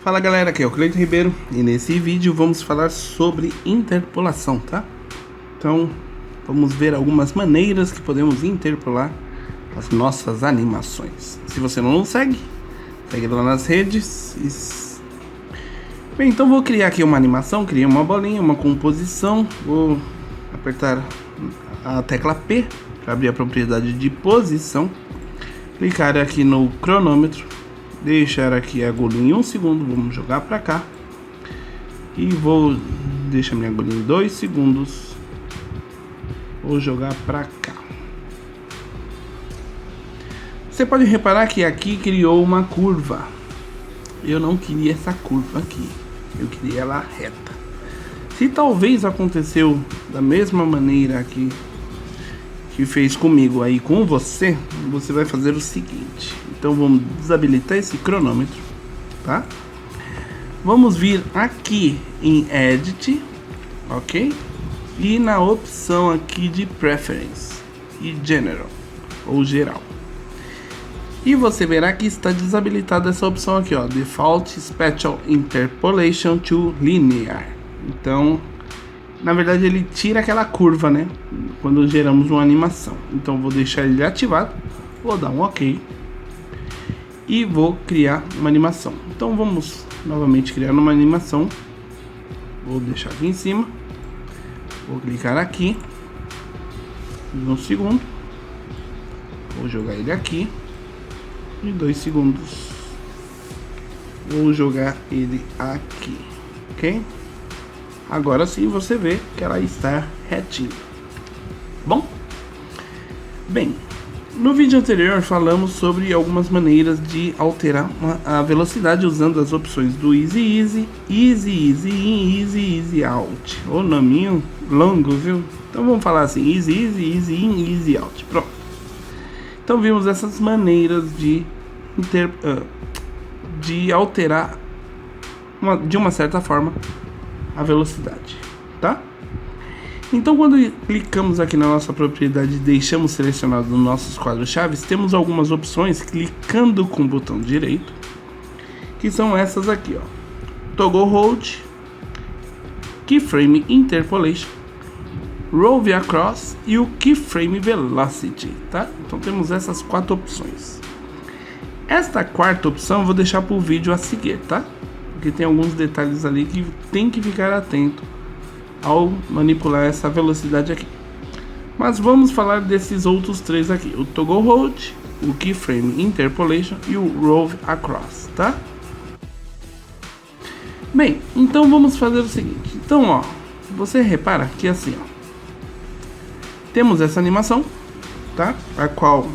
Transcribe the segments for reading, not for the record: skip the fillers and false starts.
Fala galera, aqui é o Cleiton Ribeiro e nesse vídeo vamos falar sobre interpolação, tá? Então vamos ver algumas maneiras que podemos interpolar as nossas animações. Se você não nos segue, segue lá nas redes. Bem, então vou criar aqui uma animação, criei uma bolinha, uma composição. Vou apertar a tecla P para abrir a propriedade de posição. Clicar aqui no cronômetro. Deixar aqui a agulha em 1 segundo, vamos jogar para cá. E vou deixar minha agulha em 2 segundos. Vou jogar para cá. Você pode reparar que aqui criou uma curva. Eu não queria essa curva aqui. Eu queria ela reta. Se talvez aconteceu da mesma maneira aqui que fez comigo aí com você, você vai fazer o seguinte. Então vamos desabilitar esse cronômetro, tá? Vamos vir aqui em Edit, ok? E na opção aqui de Preference e General, ou Geral. E você verá que está desabilitada essa opção aqui, ó, Default Special Interpolation to Linear. Então, na verdade ele tira aquela curva, né? Quando geramos uma animação. Então vou deixar ele ativado, vou dar um OK. E vou criar uma animação. Então vamos novamente criar uma animação. Vou deixar aqui em cima. Vou clicar aqui. Em 1 segundo. Vou jogar ele aqui. Em 2 segundos. Vou jogar ele aqui. Ok? Agora sim você vê que ela está retinha. Bom? Bem, no vídeo anterior falamos sobre algumas maneiras de alterar a velocidade usando as opções do Easy Easy, Easy Easy In, Easy Easy Out. O nominho longo, viu? Então vamos falar assim, Easy Easy, Easy In, Easy Out. Pronto. Então vimos essas maneiras de alterar de uma certa forma a velocidade, tá? Então quando clicamos aqui na nossa propriedade e deixamos selecionado nos nossos quadros-chave, temos algumas opções clicando com o botão direito, que são essas aqui, ó. Toggle Hold, Keyframe Interpolation, Rove Across e o Keyframe Velocity, tá? Então temos essas 4 opções. Esta quarta opção eu vou deixar para o vídeo a seguir, tá? Porque tem alguns detalhes ali que tem que ficar atento ao manipular essa velocidade aqui. Mas vamos falar desses outros 3 aqui: o Toggle Hold, o Keyframe Interpolation e o Rove Across, tá? Bem, então vamos fazer o seguinte. Então, ó, você repara que assim, ó, temos essa animação, tá? A qual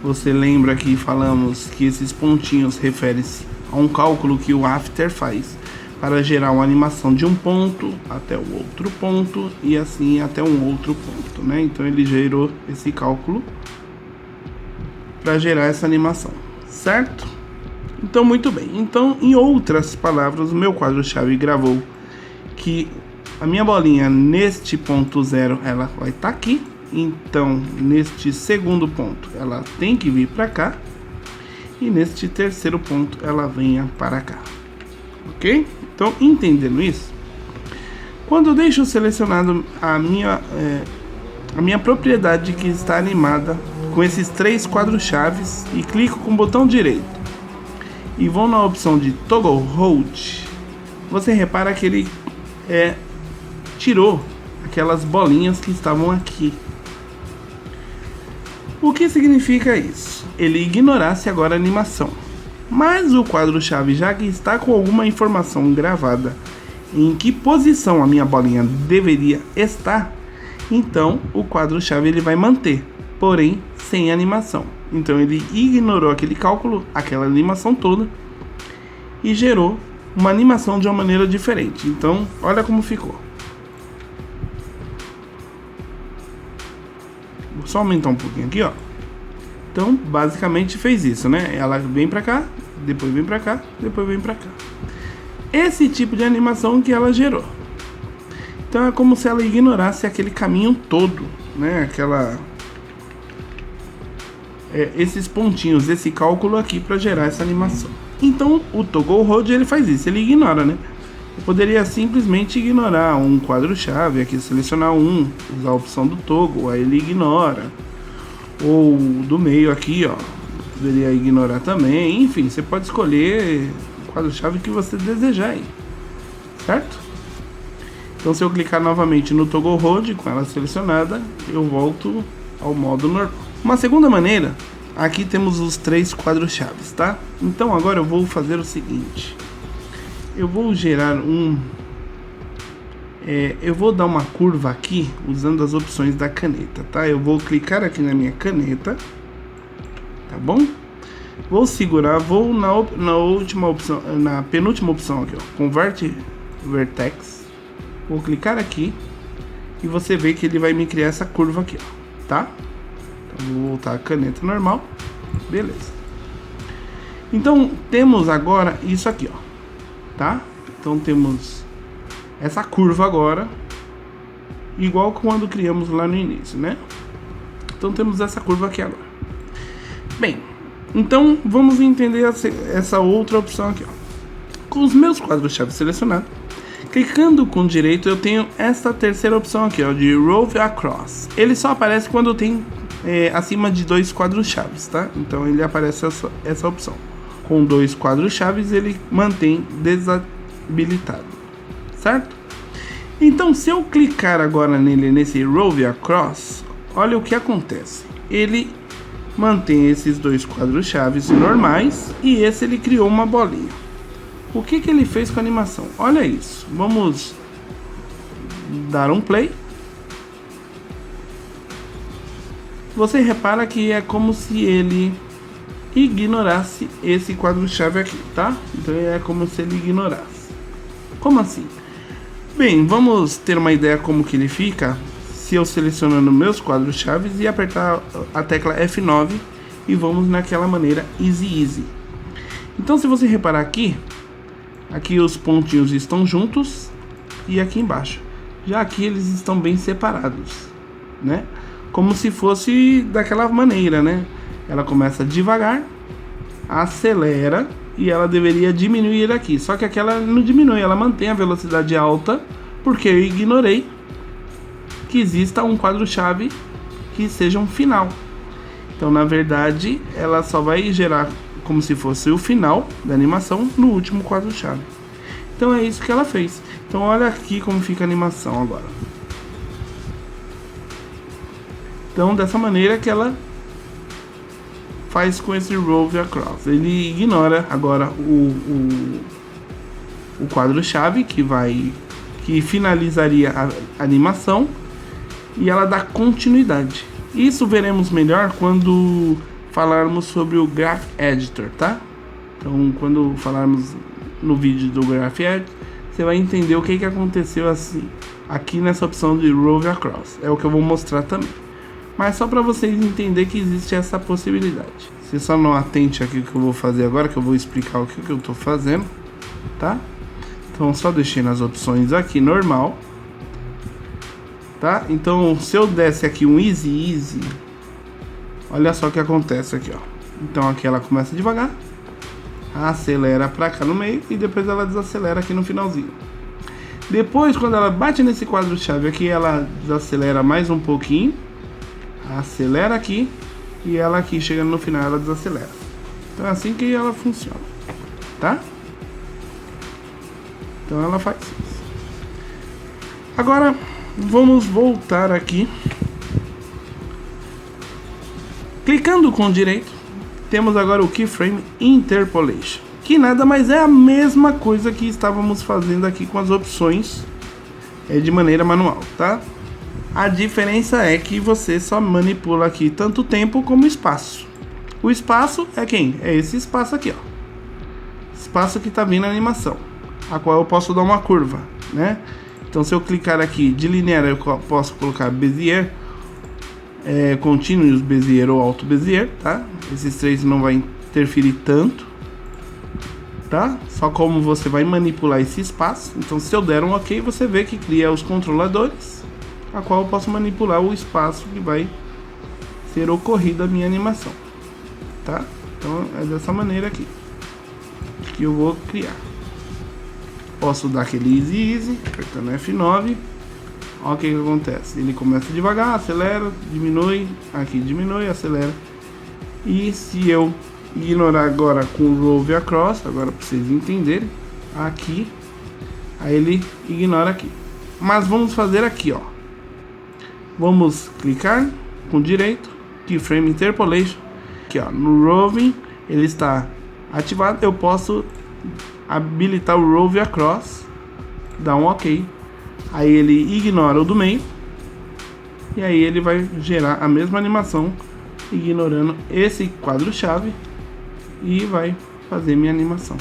você lembra que falamos que esses pontinhos referem-se a um cálculo que o After faz para gerar uma animação de um ponto até o outro ponto e assim até um outro ponto, né? Então ele gerou esse cálculo para gerar essa animação, certo? Então muito bem. Então, em outras palavras, o meu quadro-chave gravou que a minha bolinha neste ponto 0 ela vai estar aqui. Então neste segundo ponto ela tem que vir para cá. E neste terceiro ponto ela venha para cá, ok? Então, entendendo isso, quando eu deixo selecionado a minha propriedade que está animada com esses 3 quadros-chaves e clico com o botão direito e vou na opção de Toggle Hold, você repara que ele tirou aquelas bolinhas que estavam aqui. O que significa isso? Ele ignorasse agora a animação. Mas o quadro-chave, já que está com alguma informação gravada em que posição a minha bolinha deveria estar, então o quadro-chave ele vai manter, porém sem animação. Então ele ignorou aquele cálculo, aquela animação toda e gerou uma animação de uma maneira diferente. Então olha como ficou. Vou só aumentar um pouquinho aqui, ó. Então, basicamente fez isso, né? Ela vem pra cá, depois vem pra cá, depois vem pra cá. Esse tipo de animação que ela gerou. Então é como se ela ignorasse aquele caminho todo, né? Esses pontinhos, esse cálculo aqui para gerar essa animação. Então o Toggle Hold ele faz isso, ele ignora, né? Eu poderia simplesmente ignorar um quadro-chave, aqui selecionar um, usar a opção do toggle, aí ele ignora. Ou do meio aqui, ó, poderia ignorar também. Enfim, você pode escolher o quadro-chave que você desejar aí, certo? Então se eu clicar novamente no Toggle Hold com ela selecionada, eu volto ao modo normal. Uma segunda maneira, aqui temos os 3 quadros-chaves, tá? Então agora eu vou fazer o seguinte. Eu vou gerar eu vou dar uma curva aqui usando as opções da caneta, tá? Eu vou clicar aqui na minha caneta, tá bom? Vou segurar, vou na última opção, na penúltima opção aqui, ó, Convert Vertex. Vou clicar aqui e você vê que ele vai me criar essa curva aqui, ó, tá? Então vou voltar a caneta normal, beleza? Então temos agora isso aqui, ó, tá? Então temos essa curva agora, igual quando criamos lá no início, né? Então temos essa curva aqui agora. Bem, então vamos entender essa outra opção aqui, ó. Com os meus quadros-chave selecionados, clicando com direito eu tenho essa terceira opção aqui, ó, de Rove Across. Ele só aparece quando tem acima de 2 quadros-chaves, tá? Então ele aparece essa opção. Com 2 quadros-chaves ele mantém desabilitado, certo? Então se eu clicar agora nesse Rove Across, olha o que acontece. Ele mantém esses 2 quadros-chaves normais e esse ele criou uma bolinha. O que ele fez com a animação? Olha isso. Vamos dar um play. Você repara que é como se ele ignorasse esse quadro-chave aqui, tá? Então é como se ele ignorasse. Como assim? Bem, vamos ter uma ideia como que ele fica se eu selecionando meus quadros-chaves e apertar a tecla F9 e vamos naquela maneira easy. Então se você reparar aqui os pontinhos estão juntos e aqui embaixo. Já aqui eles estão bem separados, né? Como se fosse daquela maneira, né? Ela começa devagar, acelera e ela deveria diminuir aqui. Só que aqui ela não diminui, ela mantém a velocidade alta porque eu ignorei que exista um quadro-chave que seja um final. Então, na verdade, ela só vai gerar como se fosse o final da animação no último quadro-chave. Então é isso que ela fez. Então olha aqui como fica a animação agora. Então dessa maneira que ela faz com esse Rove Across. Ele ignora agora o quadro-chave que finalizaria a animação e ela dá continuidade. Isso veremos melhor quando falarmos sobre o Graph Editor, tá? Então quando falarmos no vídeo do Graph Editor, você vai entender o que aconteceu assim aqui nessa opção de Rove Across. É o que eu vou mostrar também. Mas só para vocês entenderem que existe essa possibilidade. Você só não atente aqui o que eu vou fazer agora, que eu vou explicar o que eu tô fazendo, tá? Então só deixei nas opções aqui normal, tá? Então se eu desse aqui um easy, olha só o que acontece aqui, ó. Então aqui ela começa devagar, acelera pra cá no meio e depois ela desacelera aqui no finalzinho. Depois, quando ela bate nesse quadro-chave aqui, ela desacelera mais um pouquinho, acelera aqui e ela aqui chegando no final ela desacelera. Então é assim que ela funciona, tá? Então ela faz isso. Agora vamos voltar aqui. Clicando com o direito, temos agora o Keyframe Interpolation, que nada mais é a mesma coisa que estávamos fazendo aqui com as opções de maneira manual, tá? A diferença é que você só manipula aqui tanto tempo como espaço. O espaço é quem? É esse espaço aqui, ó. Espaço que está vindo na animação, a qual eu posso dar uma curva, né? Então se eu clicar aqui de linear, eu posso colocar Bezier, Continuous Bezier ou Auto Bezier, tá? Esses três não vai interferir tanto, tá? Só como você vai manipular esse espaço. Então se eu der um OK, você vê que cria os controladores, a qual eu posso manipular o espaço que vai ser ocorrido a minha animação, tá? Então é dessa maneira aqui. que eu vou criar. Posso dar aquele easy, apertando F9. Olha o que acontece. Ele começa devagar, acelera, diminui, aqui diminui, acelera. E se eu ignorar agora com o Rove Across, agora para vocês entenderem, aqui, aí ele ignora aqui. Mas vamos fazer aqui, ó. Vamos clicar com direito, Keyframe Interpolation. Aqui, ó, no Roving ele está ativado. Eu posso habilitar o Rove Across, dar um OK. Aí ele ignora o do meio. E aí ele vai gerar a mesma animação, ignorando esse quadro-chave, e vai fazer minha animação.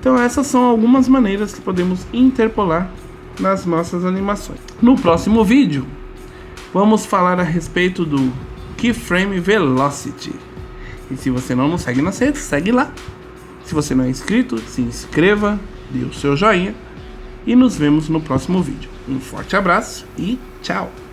Então essas são algumas maneiras que podemos interpolar nas nossas animações. No próximo vídeo, vamos falar a respeito do Keyframe Velocity. E se você não nos segue nas redes, segue lá. Se você não é inscrito, se inscreva, dê o seu joinha. E nos vemos no próximo vídeo. Um forte abraço e tchau!